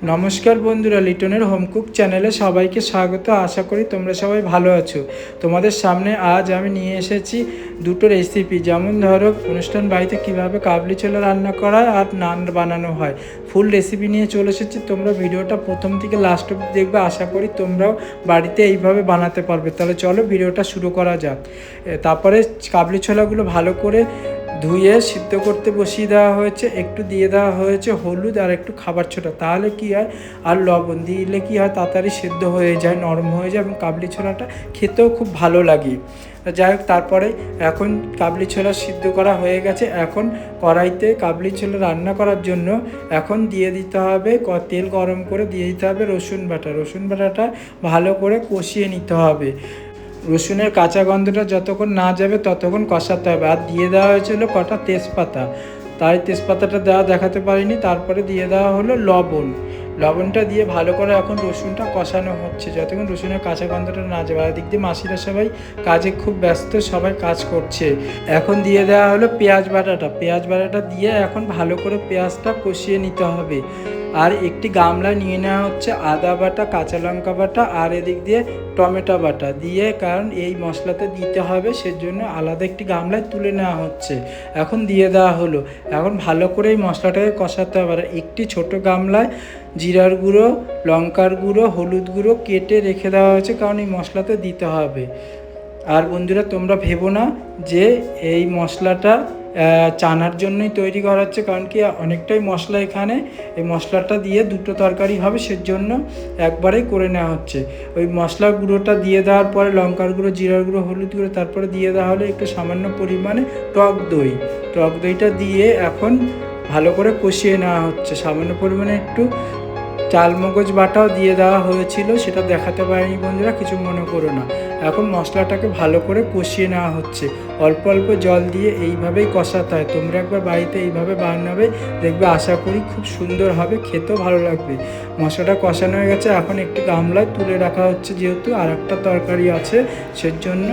নমস্কার বন্ধুরা, লিটনের হোম কুক চ্যানেলে সবাইকে স্বাগত। আশা করি তোমরা সবাই ভালো আছো। তোমাদের সামনে আজ আমি নিয়ে এসেছি দুটো রেসিপি। যেমন ধরো, অনুষ্ঠান বাড়িতে কিভাবে কাবলি ছোলা রান্না করা আর নান বানানো হয়, ফুল রেসিপি নিয়ে চলে এসেছি। তোমরা ভিডিওটা প্রথম থেকে লাস্ট অবধি দেখবে। আশা করি তোমরাও বাড়িতে এইভাবে বানাতে পারবে। তাহলে চলো ভিডিওটা শুরু করা যাক। তারপরে কাবলি ছোলাগুলো ভালো করে ধুয়ে সিদ্ধ করতে বসিয়ে দেওয়া হয়েছে। একটু দিয়ে দেওয়া হয়েছে হলুদ আর একটু খাবার ছোটা, তাহলে কি হয়, আর লবণ দিলে কি হয়, তাড়াতাড়ি সিদ্ধ হয়ে যায়, নরম হয়ে যায় এবং কাবলি ছোলাটা খেতেও খুব ভালো লাগে। যাই হোক, তারপরে এখন কাবলি ছোলা সিদ্ধ করা হয়ে গেছে। এখন কড়াইতে কাবলি ছোলা রান্না করার জন্য এখন দিয়ে দিতে হবে, তেল গরম করে দিয়ে দিতে হবে রসুন বাটা। রসুন বাটাটা ভালো করে কষিয়ে নিতে হবে। রসুনের কাঁচা গন্ধটা যতক্ষণ না যাবে ততক্ষণ কষাতে হবে। আর দিয়ে দেওয়া হয়েছিল কটা তেজপাতা, তাই তেজপাতাটা দেখাতে পারিনি। তারপরে দিয়ে দেওয়া হলো লবণ। লবণটা দিয়ে ভালো করে এখন রসুনটা কষানো হচ্ছে যতক্ষণ রসুনের কাঁচা গন্ধটা না যাবে। আর দিক দিয়ে মাসিরা সবাই কাজে খুব ব্যস্ত, সবাই কাজ করছে। এখন দিয়ে দেওয়া হলো পেঁয়াজ বাটাটা। পেঁয়াজ বাটাটা দিয়ে এখন ভালো করে পেঁয়াজটা কষিয়ে নিতে হবে। আর একটি গামলা নিয়ে নেওয়া হচ্ছে আদা বাটা, কাঁচা লঙ্কা বাটা আর এদিক দিয়ে টমেটো বাটা দিয়ে, কারণ এই মশলাতে দিতে হবে সেজন্য আলাদা একটি গামলায় তুলে নেওয়া হচ্ছে। এখন দিয়ে দেওয়া হলো। এখন ভালো করে এই মশলাটাকে কষাতে হবে। আর একটি ছোট গামলায় জিরার গুঁড়ো, লঙ্কার গুঁড়ো, হলুদ গুঁড়ো কেটে রেখে দেওয়া হয়েছে, কারণ এই মশলাতে দিতে হবে। আর বন্ধুরা, তোমরা ভেবো না যে এই মশলাটা চানার জন্যই তৈরি করা হচ্ছে, কারণ কি অনেকটাই মশলা এখানে। এই মশলাটা দিয়ে দুটো তরকারি হবে, সেজন্য একবারেই করে নেওয়া হচ্ছে। ওই মশলা গুঁড়োটা দিয়ে দেওয়ার পরে লঙ্কার গুঁড়ো, জিরার গুঁড়ো, হলুদ গুঁড়ো, তারপরে দিয়ে দেওয়া হলো একটু সামান্য পরিমাণে টক দই। টক দইটা দিয়ে এখন ভালো করে কষিয়ে নেওয়া হচ্ছে। সামান্য পরিমাণে একটু চালমগজ বাটাও দিয়ে দেওয়া হয়েছিল, সেটা দেখাতে পারিনি বন্ধুরা, কিছু মনে করো না। এখন মশলাটাকে ভালো করে কষিয়ে নেওয়া হচ্ছে। অল্প অল্প জল দিয়ে এইভাবেই কষাতে হয়। তোমরা একবার বাড়িতে এইভাবে বানাবে, দেখবে আশা করি খুব সুন্দর হবে, খেতেও ভালো লাগবে। মশলাটা কষানো হয়ে গেছে। এখন একটি গামলায় তুলে রাখা হচ্ছে, যেহেতু আর একটা তরকারি আছে সেজন্য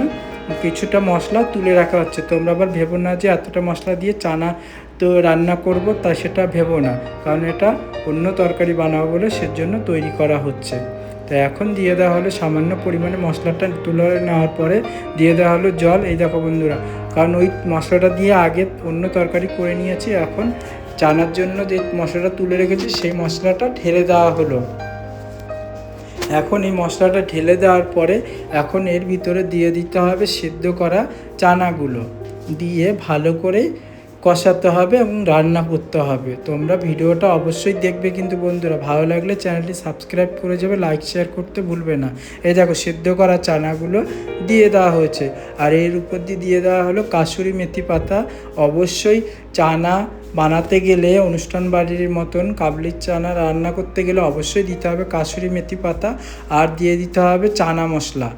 কিছুটা মশলা তুলে রাখা হচ্ছে। তোমরা আবার ভেবো না যে এতটা মশলা দিয়ে চানা তো রান্না করব, তা সেটা ভেবো না, কারণ এটা অন্য তরকারি বানাবো বলে সেজন্য তৈরি করা হচ্ছে। তো এখন দিয়ে দেওয়া হলো সামান্য পরিমাণে, মশলাটা তুলে নেওয়ার পরে দিয়ে দেওয়া হলো জল। এই দেখো বন্ধুরা, কারণ ওই মশলাটা দিয়ে আগে অন্য তরকারি করে নিয়েছি। এখন চানার জন্য যে মশলাটা তুলে রেখেছি সেই মশলাটা ঢেলে দেওয়া হলো। এখন এই মশলাটা ঢেলে দেওয়ার পরে এখন এর ভিতরে দিয়ে দিতে হবে সিদ্ধ করা চানাগুলো, দিয়ে ভালো করে কষাতে হবে এবং রান্না করতে হবে। তোমরা ভিডিওটা অবশ্যই দেখবে কিন্তু বন্ধুরা, ভালো লাগলে চ্যানেলটি সাবস্ক্রাইব করে যাবে, লাইক শেয়ার করতে ভুলবে না। এই দেখো, সিদ্ধ করা চানাগুলো দিয়ে দেওয়া হয়েছে। আর এর উপর দিয়ে দেওয়া হলো কাসুরি মেথি পাতা। অবশ্যই চানা বানাতে গেলে, অনুষ্ঠান বাড়ির মতন কাবলির চানা রান্না করতে গেলে অবশ্যই দিতে হবে কাসুরি মেথি পাতা। আর দিয়ে দিতে হবে চানা মশলা,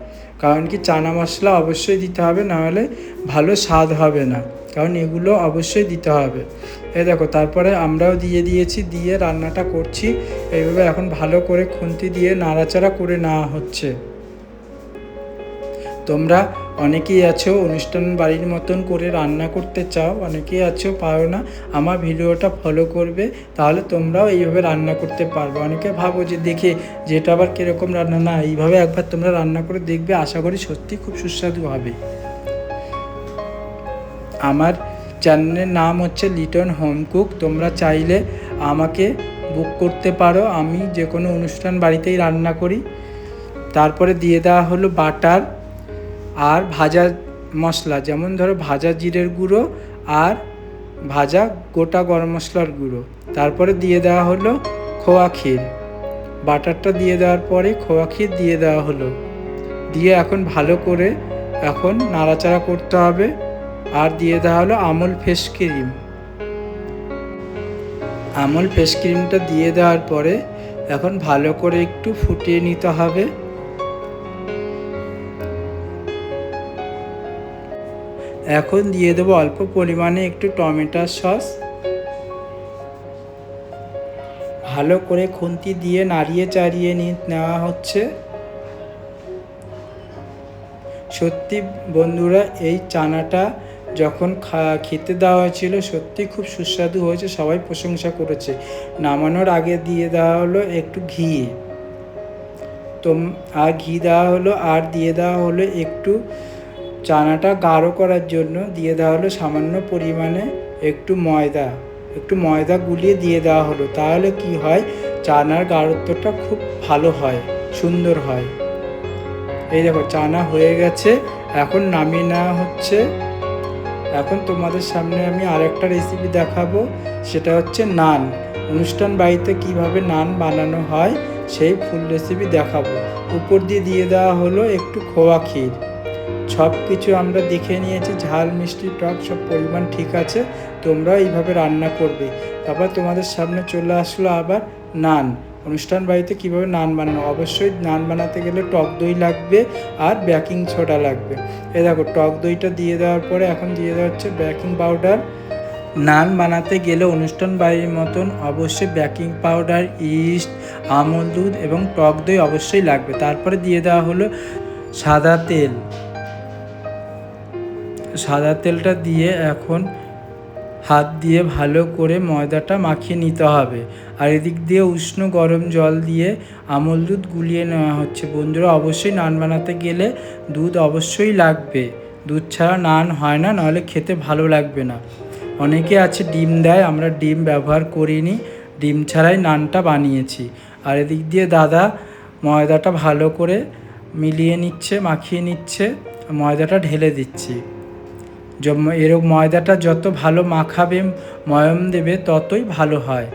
কারণ কি চানা মশলা অবশ্যই দিতে হবে, নাহলে ভালো স্বাদ হবে না, কারণ এগুলো অবশ্যই দিতে হবে। এই দেখো, তারপরে আমরাও দিয়ে দিয়েছি, দিয়ে রান্নাটা করছি এইভাবে। এখন ভালো করে খুন্তি দিয়ে নাড়াচাড়া করে নেওয়া হচ্ছে। তোমরা অনেকেই আছো অনুষ্ঠান বাড়ির মতন করে রান্না করতে চাও, অনেকেই আছো পারো না। আমার ভিডিওটা ফলো করবে, তাহলে তোমরাও এইভাবে রান্না করতে পারবে। অনেকে ভাবো যে দেখে যেটা আবার কীরকম রান্না, না, এইভাবে একবার তোমরা রান্না করে দেখবে, আশা করি সত্যি খুব সুস্বাদু হবে। আমার চ্যানেলের নাম হচ্ছে লিটন হোম কুক। তোমরা চাইলে আমাকে বুক করতে পারো, আমি যে কোনো অনুষ্ঠান বাড়িতেই রান্না করি। তারপরে দিয়ে দেওয়া হলো বাটার আর ভাজা মশলা, যেমন ধরো ভাজা জিরের গুঁড়ো আর ভাজা গোটা গরম মশলার গুঁড়ো। তারপরে দিয়ে দেওয়া হলো খোয়া ক্ষীর। বাটারটা দিয়ে দেওয়ার পরে খোয়া ক্ষীর দিয়ে দেওয়া হলো, দিয়ে এখন ভালো করে এখন নাড়াচাড়া করতে হবে। আর দিয়ে দেওয়া হলো Amul fresh cream. Amul fresh ক্রিমটা দিয়ে দেওয়ার পরে এখন ভালো করে একটু ফুটিয়ে নিতে হবে। এখন দিয়ে দেবো অল্প পরিমাণে একটু টমেটো সস। ভালো করে খুন্তি দিয়ে নাড়িয়ে চাড়িয়ে নেওয়া হচ্ছে। সত্যি বন্ধুরা, এই চানাটা যখন খেতে দেওয়া হয়েছিল সত্যি খুব সুস্বাদু হয়েছে, সবাই প্রশংসা করেছে। নামানোর আগে দিয়ে দেওয়া হলো একটু ঘি, তো আর ঘি দেওয়া হলো, আর দিয়ে দেওয়া হলো একটু চানাটা গাঢ় করার জন্য দিয়ে দেওয়া হলো সামান্য পরিমাণে একটু ময়দা গুলিয়ে দিয়ে দেওয়া হলো। তাহলে কি হয়, চানার গাঢ়ত্বটা খুব ভালো হয়, সুন্দর হয়। এই দেখো চানা হয়ে গেছে, এখন নামিয়ে নেওয়া হচ্ছে। এখন তোমাদের সামনে আমি আরেকটা রেসিপি দেখাবো, সেটা হচ্ছে নান। অনুষ্ঠান বাড়িতে কিভাবে নান বানানো হয় সেই ফুল রেসিপি দেখাবো। উপর দিয়ে দেওয়া হলো একটু খোয়া ক্ষীর। সব কিছু আমরা দেখে নিয়েছি, ঝাল মিষ্টি টক সব পরিমাণ ঠিক আছে, তোমরা এইভাবে রান্না করবে। তারপর তোমাদের সামনে চলে আসলো আবার নান। অনুষ্ঠান বাড়িতে কীভাবে নান বানানো, অবশ্যই নান বানাতে গেলে টক দই লাগবে আর বেকিং সোডা লাগবে। এই দেখো টক দইটা দিয়ে দেওয়ার পরে এখন দিয়ে দেওয়া হচ্ছে বেকিং পাউডার। নান বানাতে গেলে অনুষ্ঠান বাড়ির মতন অবশ্যই বেকিং পাউডার, ইস্ট, আমল দুধ এবং টক দই অবশ্যই লাগবে। তারপরে দিয়ে দেওয়া হলো সাদা তেলটা দিয়ে এখন হাত দিয়ে ভালো করে ময়দাটা মাখিয়ে নিতে হবে। আর এদিক দিয়ে উষ্ণ গরম জল দিয়ে আমল দুধ গুলিয়ে নেওয়া হচ্ছে। বন্ধুরা, অবশ্যই নান বানাতে গেলে দুধ অবশ্যই লাগবে, দুধ ছাড়া নান হয় না, নাহলে খেতে ভালো লাগবে না। অনেকে আছে ডিম দেয়, আমরা ডিম ব্যবহার করিনি, ডিম ছাড়াই নানটা বানিয়েছি। আর এদিক দিয়ে দাদা ময়দাটা ভালো করে মাখিয়ে নিচ্ছে, ময়দাটা ঢেলে দিচ্ছি। এরকম ময়দাটা যত ভালো মাখাবে, ময়ম দেবে, ততই ভালো হয়।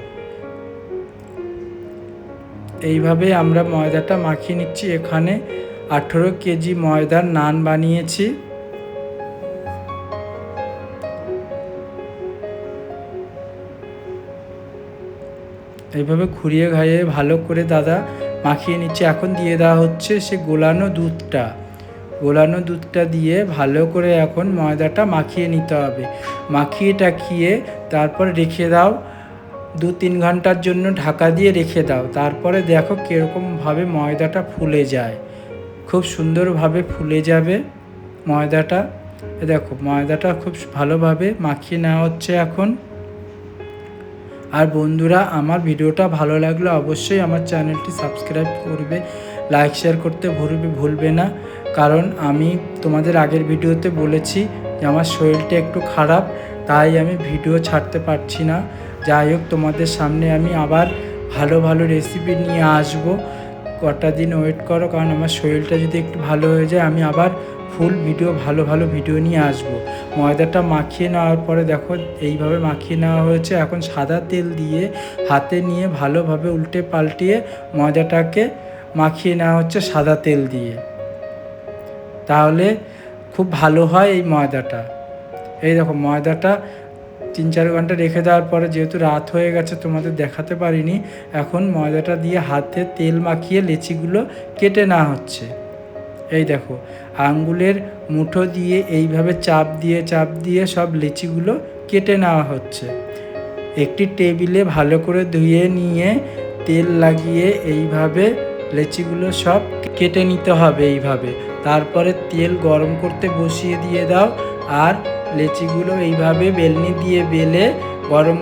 এইভাবে আমরা ময়দাটা মাখিয়ে নিচ্ছি। এখানে 18 কেজি ময়দার নান বানিয়েছি। এইভাবে ঘুরিয়ে ঘাইয়ে ভালো করে দাদা মাখিয়ে নিচ্ছে। এখন দিয়ে দেওয়া হচ্ছে সে গোলানো দুধটা দিয়ে ভালো করে এখন ময়দাটা মাখিয়ে নিতে হবে। মাখিয়ে টাখিয়ে তারপর রেখে দাও, 2-3 ঘন্টার জন্য ঢাকা দিয়ে রেখে দাও। তারপরে দেখো কীরকমভাবে ময়দাটা ফুলে যায়, খুব সুন্দরভাবে ফুলে যাবে ময়দাটা। দেখো ময়দাটা খুব ভালোভাবে মাখিয়ে নেওয়া হচ্ছে এখন। আর বন্ধুরা, আমার ভিডিওটা ভালো লাগলে অবশ্যই আমার চ্যানেলটি সাবস্ক্রাইব করবে, লাইক শেয়ার করতে ভুলবে না। কারণ আমি তোমাদের আগের ভিডিওতে বলেছি যে আমার শরীরটা একটু খারাপ, তাই আমি ভিডিও ছাড়তে পারছি না। যাই হোক, তোমাদের সামনে আমি আবার ভালো রেসিপি নিয়ে আসবো। কটা দিন ওয়েট করো, কারণ আমার শরীরটা যদি একটু ভালো হয়ে যায় আমি আবার ফুল ভিডিও ভালো ভিডিও নিয়ে আসবো। ময়দাটা মাখিয়ে নেওয়ার পরে দেখো এইভাবে মাখিয়ে নেওয়া হয়েছে। এখন সাদা তেল দিয়ে হাতে নিয়ে ভালোভাবে উল্টে পাল্টিয়ে ময়দাটাকে মাখিয়ে নেওয়া হচ্ছে সাদা তেল দিয়ে, তাহলে খুব ভালো হয় এই ময়দাটা। এই দেখো ময়দাটা 3-4 ঘন্টা রেখে দেওয়ার পরে, যেহেতু রাত হয়ে গেছে তোমাদের দেখাতে পারিনি, এখন ময়দাটা দিয়ে হাতে তেল মাখিয়ে লেচিগুলো কেটে নেওয়া হচ্ছে। এই দেখো আঙ্গুলের মুঠো দিয়ে এইভাবে চাপ দিয়ে সব লেচিগুলো কেটে নেওয়া হচ্ছে। একটি টেবিলে ভালো করে ধুয়ে নিয়ে তেল লাগিয়ে এইভাবে লেচিগুলো সব কেটে নিতে হবে এইভাবে। তারপরে তেল গরম করতে বসিয়ে দিয়ে দাও, আর লেচিগুলো এইভাবে বেলনি দিয়ে বেলে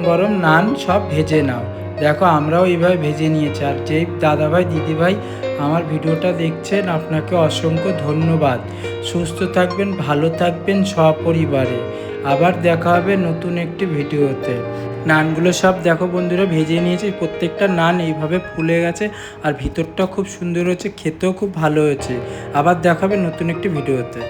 গরম নান সব ভেজে নাও। দেখো আমরাও এইভাবে ভেজে নিয়েছি। আর যেই দাদাভাই দিদিভাই আমার ভিডিওটা দেখছেন, আপনাকে অসংখ্য ধন্যবাদ। সুস্থ থাকবেন, ভালো থাকবেন সপরিবারে। আবার দেখা হবে নতুন একটি ভিডিওতে। নানগুলো সব দেখো বন্ধুরা ভেজে নিয়েছি, প্রত্যেকটা নান এইভাবে ফুলে গেছে, আর ভিতরটা খুব সুন্দর হয়েছে, খেতেও খুব ভালো হয়েছে। আবার দেখা হবে নতুন একটি ভিডিওতে।